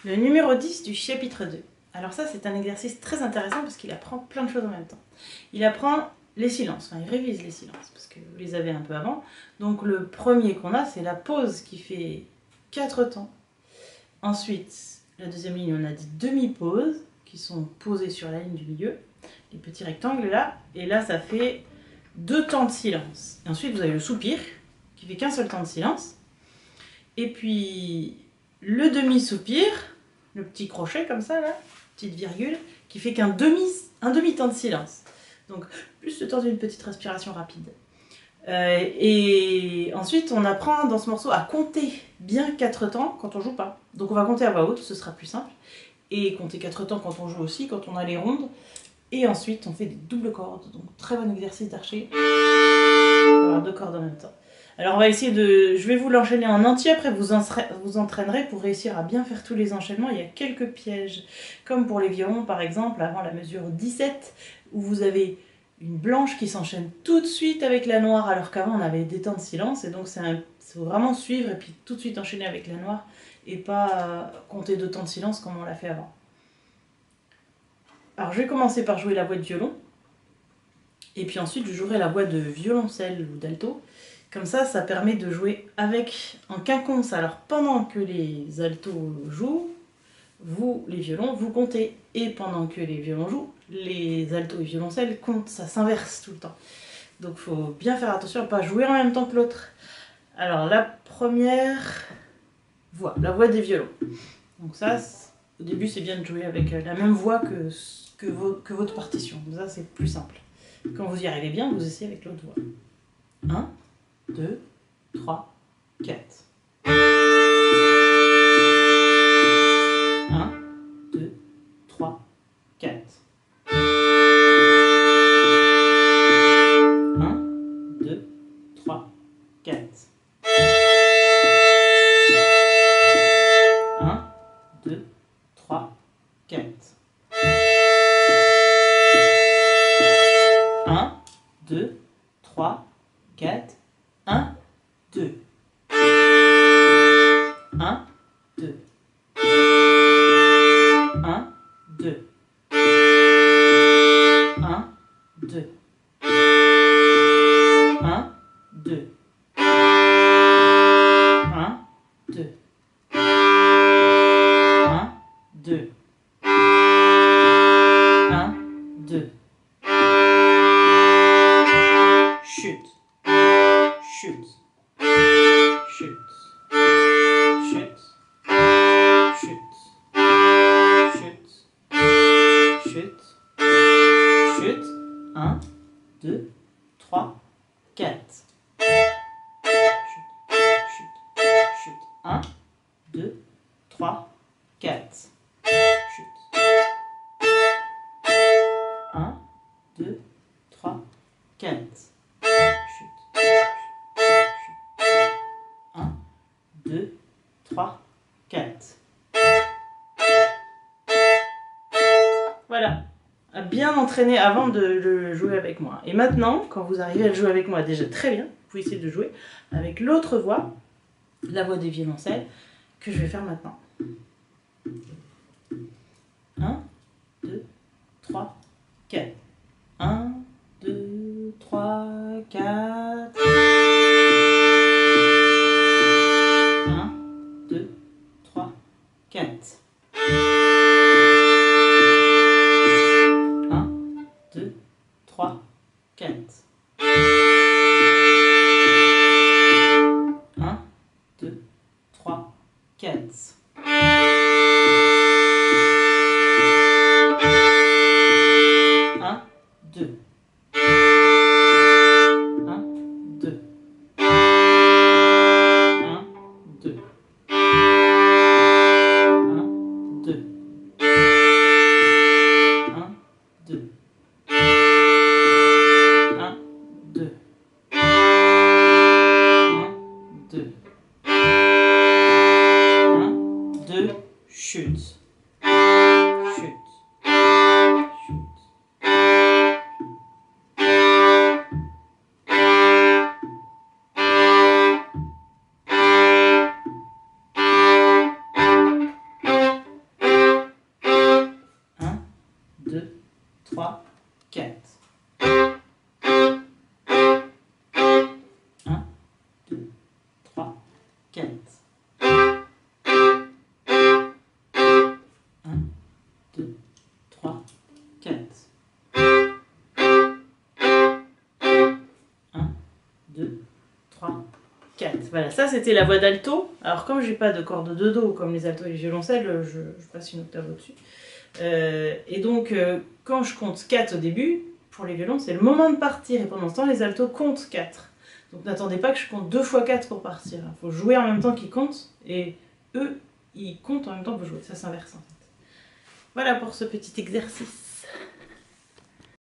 Le numéro 10 du chapitre 2. Alors ça, c'est un exercice très intéressant parce qu'il apprend plein de choses en même temps. Il apprend les silences, enfin il révise les silences parce que vous les avez un peu avant. Donc le premier qu'on a, c'est la pause qui fait 4 temps. Ensuite, la deuxième ligne, on a dit demi-pause qui sont posées sur la ligne du milieu. Les petits rectangles là. Et là, ça fait 2 temps de silence. Et ensuite, vous avez le soupir qui fait qu'un seul temps de silence. Et puis le demi-soupir, le petit crochet comme ça, là, petite virgule, qui fait qu'un demi-temps de silence. Donc, plus le temps d'une petite respiration rapide. Et ensuite, on apprend dans ce morceau à compter bien 4 temps quand on joue pas. Donc, on va compter à voix haute, ce sera plus simple. Et compter 4 temps quand on joue aussi, quand on a les rondes. Et ensuite, on fait des doubles cordes. Donc, très bon exercice d'archer. Avoir 2 cordes en même temps. Alors on va essayer de... Je vais vous l'enchaîner en entier, après vous entraînerez pour réussir à bien faire tous les enchaînements. Il y a quelques pièges, comme pour les violons par exemple, avant la mesure 17, où vous avez une blanche qui s'enchaîne tout de suite avec la noire, alors qu'avant on avait des temps de silence, et donc il faut vraiment suivre et puis tout de suite enchaîner avec la noire, et pas compter 2 temps de silence comme on l'a fait avant. Alors je vais commencer par jouer la voix de violon, et puis ensuite je jouerai la voix de violoncelle ou d'alto. Comme ça permet de jouer avec en quinconce. Alors pendant que les altos jouent, vous, les violons, vous comptez. Et pendant que les violons jouent, les altos et violoncelles comptent. Ça s'inverse tout le temps. Donc il faut bien faire attention à ne pas jouer en même temps que l'autre. Alors la première voix, la voix des violons. Donc ça, au début c'est bien de jouer avec la même voix que votre partition. Ça c'est plus simple. Quand vous y arrivez bien, vous essayez avec l'autre voix. 1, 2, 3, 4. 1, 2, 3, 4. 1, 2, 3, 4. 1, 2, 3, 4. 1, 2, 3, 4. 1, 2. 1, 2. 1, 2. 1, 2. 1, 2. 1, 2. 1, 2. 1, 2. Chute. Chute. Chute. Chute. Chute. Chute. Chute. Chute. 1, 2, 3, 4. Chute. Chute. Chute. 1, 2, 3, 4. Chute. 1, 2, 3, 4. Chute. 1, 2, 3, 4. Voilà. À bien entraîner avant de le jouer avec moi. Et maintenant, quand vous arrivez à le jouer avec moi déjà très bien, vous pouvez essayer de jouer avec l'autre voix, la voix des violoncelles, que je vais faire maintenant. 1, 2, 3, 4. 1, 2, 3, 4. 1, 2, 3, 4. 1, 2, 3, 4. 1, 2, 3, 4. 1, 2. 1, 2. 1, 2. 1, 2. 1, 2. 1, 2. 1, 2. 1, 2. Chute. Chute. Chute. 3, 4. 1, 2, 3, 4. 1, 2, 3, 4. 1, 2, 3, 4. Voilà, ça c'était la voix d'alto. Alors comme j'ai pas de corde de do comme les altos et les violoncelles, je passe une octave au-dessus. Et donc quand je compte 4 au début, pour les violons c'est le moment de partir. Et pendant ce temps les altos comptent 4. Donc n'attendez pas que je compte 2 fois 4 pour partir. Il faut jouer en même temps qu'ils comptent. Et eux, ils comptent en même temps pour jouer. Ça s'inverse en fait. Voilà pour ce petit exercice.